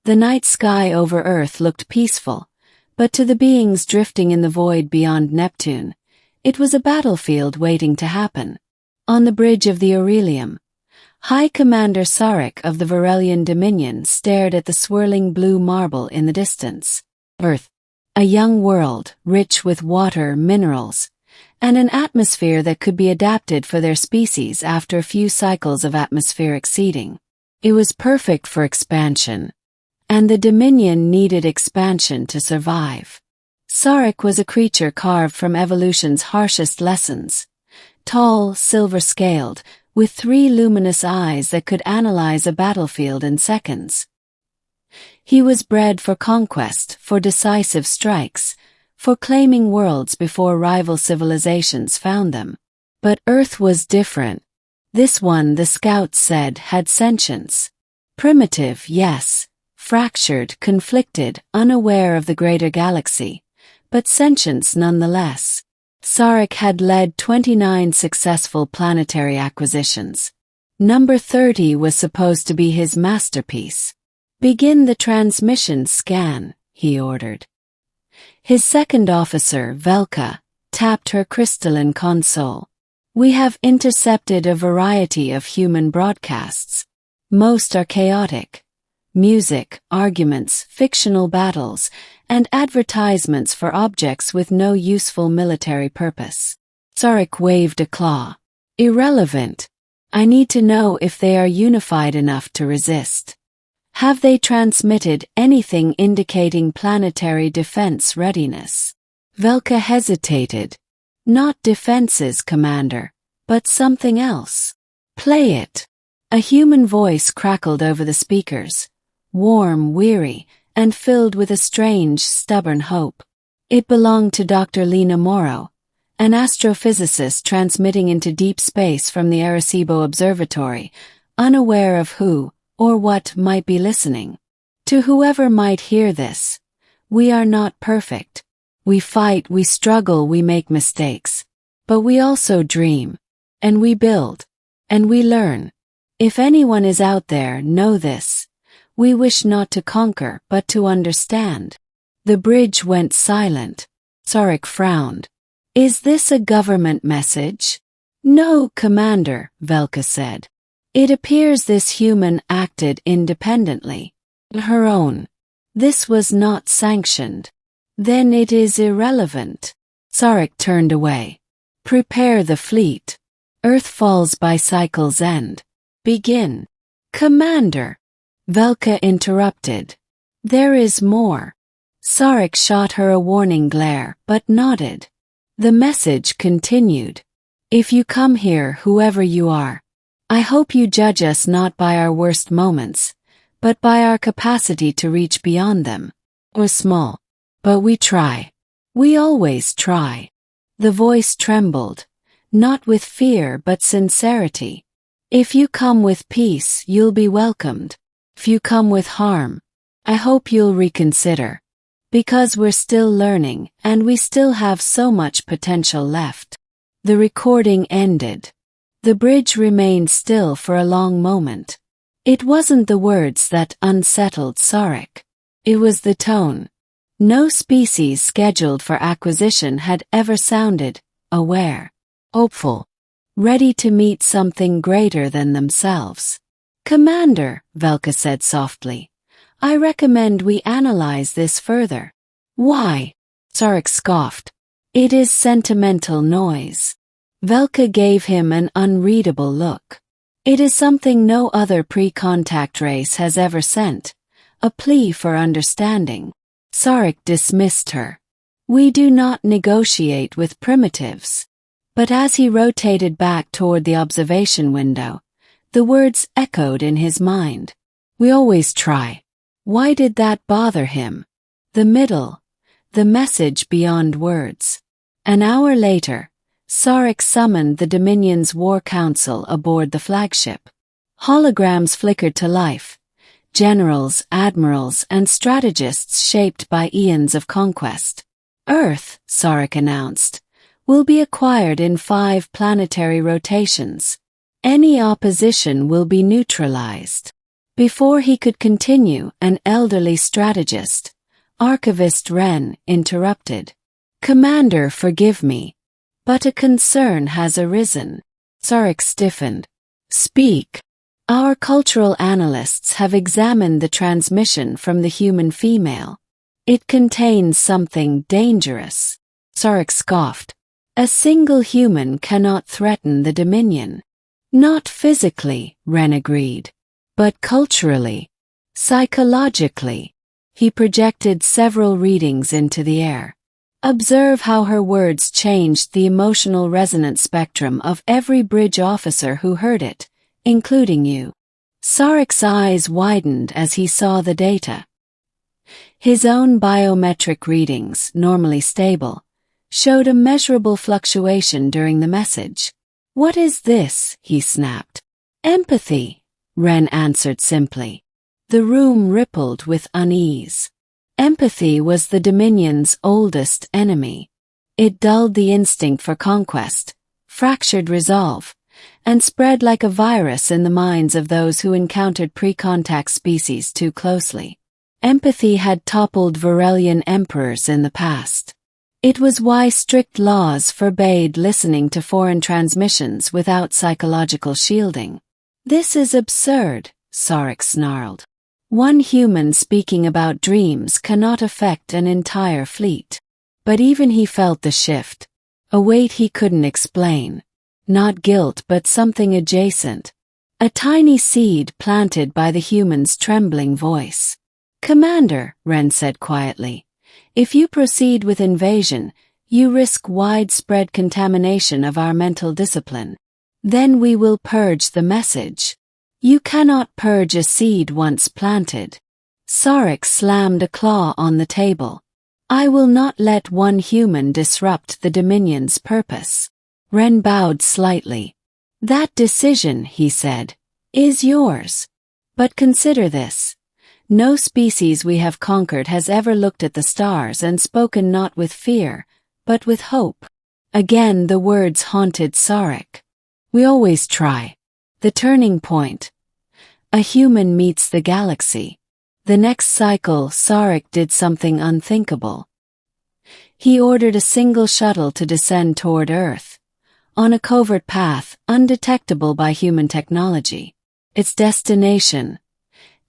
The night sky over Earth looked peaceful, but to the beings drifting in the void beyond Neptune, it was a battlefield waiting to happen. On the bridge of the Aurelium, High Commander Sarek of the Varelian Dominion stared at the swirling blue marble in the distance. Earth, a young world, rich with water, minerals, and an atmosphere that could be adapted for their species after a few cycles of atmospheric seeding. It was perfect for expansion, and the Dominion needed expansion to survive. Sarek was a creature carved from evolution's harshest lessons. Tall, silver-scaled, with 3 luminous eyes that could analyze a battlefield in seconds. He was bred for conquest, for decisive strikes, for claiming worlds before rival civilizations found them. But Earth was different. This one, the scouts said, had sentience. Primitive, yes, fractured, conflicted, unaware of the greater galaxy, but sentience nonetheless. Sarek had led 29 successful planetary acquisitions. Number 30 was supposed to be his masterpiece. "Begin the transmission scan," he ordered. His second officer, Velka, tapped her crystalline console. "We have intercepted a variety of human broadcasts. Most are chaotic. Music, arguments, fictional battles, and advertisements for objects with no useful military purpose." Sarek waved a claw. "Irrelevant. I need to know if they are unified enough to resist. Have they transmitted anything indicating planetary defense readiness?" Velka hesitated. "Not defenses, Commander, but something else." "Play it." A human voice crackled over the speakers, warm, weary, and filled with a strange, stubborn hope. It belonged to Dr. Lena Morrow, an astrophysicist transmitting into deep space from the Arecibo Observatory, unaware of who or what might be listening. "To whoever might hear this, we are not perfect. We fight, we struggle, we make mistakes. But we also dream, and we build, and we learn. If anyone is out there, know this. We wish not to conquer, but to understand." The bridge went silent. Sarek frowned. "Is this a government message?" "No, Commander," Velka said. "It appears this human acted independently. Her own. This was not sanctioned." "Then it is irrelevant." Sarek turned away. "Prepare the fleet. Earth falls by cycle's end. Begin." "Commander," Velka interrupted. "There is more." Sarek shot her a warning glare, but nodded. The message continued. "If you come here, whoever you are, I hope you judge us not by our worst moments, but by our capacity to reach beyond them. We're small, but we try. We always try." The voice trembled, not with fear but sincerity. "If you come with peace, you'll be welcomed. If you come with harm, I hope you'll reconsider. Because we're still learning, and we still have so much potential left." The recording ended. The bridge remained still for a long moment. It wasn't the words that unsettled Sarek. It was the tone. No species scheduled for acquisition had ever sounded aware, hopeful, ready to meet something greater than themselves. "Commander," Velka said softly, "I recommend we analyze this further." "Why?" Sarek scoffed. "It is sentimental noise." Velka gave him an unreadable look. "It is something no other pre-contact race has ever sent, a plea for understanding." Sarek dismissed her. "We do not negotiate with primitives." But as he rotated back toward the observation window, the words echoed in his mind. "We always try." Why did that bother him? The middle, the message beyond words. An hour later, Sarek summoned the Dominion's War Council aboard the flagship. Holograms flickered to life. Generals, admirals, and strategists shaped by eons of conquest. "Earth," Sarek announced, "will be acquired in 5 planetary rotations. Any opposition will be neutralized." Before he could continue, an elderly strategist, Archivist Wren, interrupted. Commander, forgive me, but a concern has arisen. Sarek stiffened. Speak. Our cultural analysts have examined the transmission from the human female. It contains something dangerous. Sarek scoffed. A single human cannot threaten the Dominion. Not physically, Wren agreed, but culturally, psychologically. He projected several readings into the air. Observe how her words changed the emotional resonance spectrum of every bridge officer who heard it, including you. Sarek's eyes widened as he saw the data. His own biometric readings, normally stable, showed a measurable fluctuation during the message. What is this? He snapped. Empathy, Wren answered simply. The room rippled with unease. Empathy was the Dominion's oldest enemy. It dulled the instinct for conquest, fractured resolve, and spread like a virus in the minds of those who encountered pre-contact species too closely. Empathy had toppled Varelian emperors in the past. It was why strict laws forbade listening to foreign transmissions without psychological shielding. This is absurd, Sarek snarled. One human speaking about dreams cannot affect an entire fleet. But even he felt the shift. A weight he couldn't explain. Not guilt but something adjacent. A tiny seed planted by the human's trembling voice. Commander, Wren said quietly, if you proceed with invasion, you risk widespread contamination of our mental discipline. Then we will purge the message. You cannot purge a seed once planted. Sarek slammed a claw on the table. I will not let one human disrupt the Dominion's purpose. Wren bowed slightly. That decision, he said, is yours. But consider this. No species we have conquered has ever looked at the stars and spoken not with fear, but with hope. Again the words haunted Sarek. We always try. The turning point. A human meets the galaxy. The next cycle, Sarek did something unthinkable. He ordered a single shuttle to descend toward Earth, on a covert path undetectable by human technology. Its destination,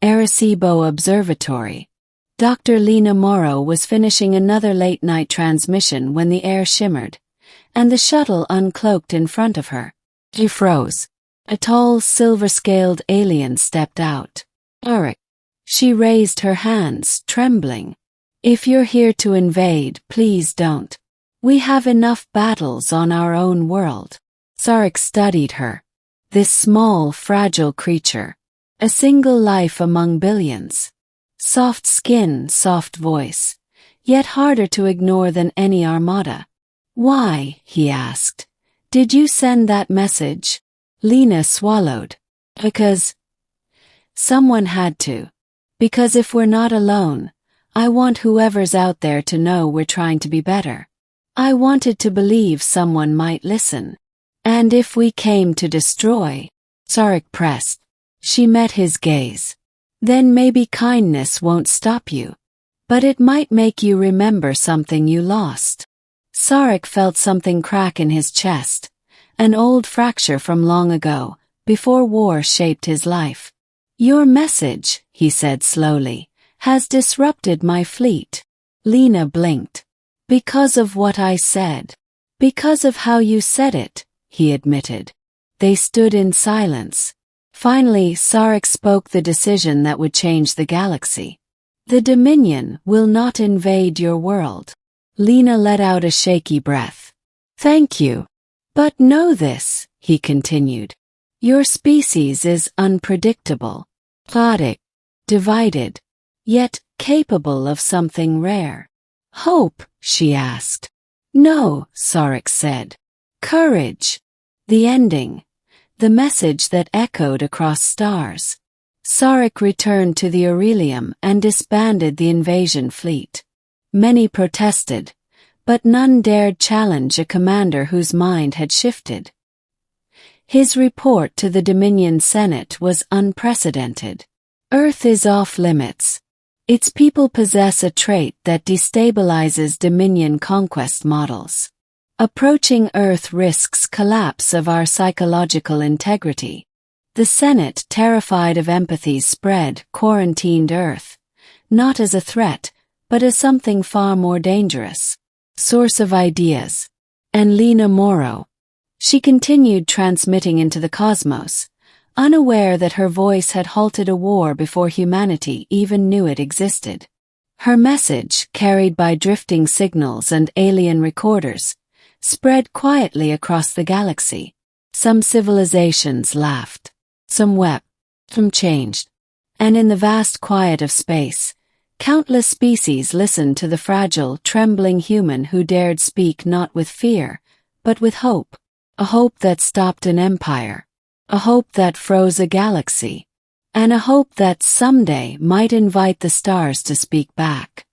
Arecibo Observatory. Dr. Lena Morrow was finishing another late-night transmission when the air shimmered, and the shuttle uncloaked in front of her. She froze. A tall, silver-scaled alien stepped out. Eric. She raised her hands, trembling. If you're here to invade, please don't. We have enough battles on our own world. Sarek studied her. This small, fragile creature. A single life among billions. Soft skin, soft voice. Yet harder to ignore than any Armada. Why, he asked, did you send that message? Lena swallowed. Because someone had to. Because if we're not alone, I want whoever's out there to know we're trying to be better. I wanted to believe someone might listen. And if we came to destroy, Sarek pressed. She met his gaze. Then maybe kindness won't stop you. But it might make you remember something you lost. Sarek felt something crack in his chest. An old fracture from long ago, before war shaped his life. Your message, he said slowly, has disrupted my fleet. Lena blinked. Because of what I said. Because of how you said it, he admitted. They stood in silence. Finally, Sarek spoke the decision that would change the galaxy. The Dominion will not invade your world. Lena let out a shaky breath. Thank you. But know this, he continued. Your species is unpredictable, chaotic, divided, yet capable of something rare. Hope, she asked. No, Sarek said. Courage. The ending. The message that echoed across stars. Sarek returned to the Aurelium and disbanded the invasion fleet. Many protested, but none dared challenge a commander whose mind had shifted. His report to the Dominion Senate was unprecedented. Earth is off limits. Its people possess a trait that destabilizes Dominion conquest models. Approaching Earth risks collapse of our psychological integrity. The Senate, terrified of empathy's spread, quarantined Earth, not as a threat, but as something far more dangerous. Source of ideas. And Lena Morrow. She continued transmitting into the cosmos, unaware that her voice had halted a war before humanity even knew it existed. Her message, carried by drifting signals and alien recorders, spread quietly across the galaxy. Some civilizations laughed. Some wept. Some changed. And in the vast quiet of space, countless species listened to the fragile, trembling human who dared speak not with fear, but with hope. A hope that stopped an empire. A hope that froze a galaxy. And a hope that someday might invite the stars to speak back.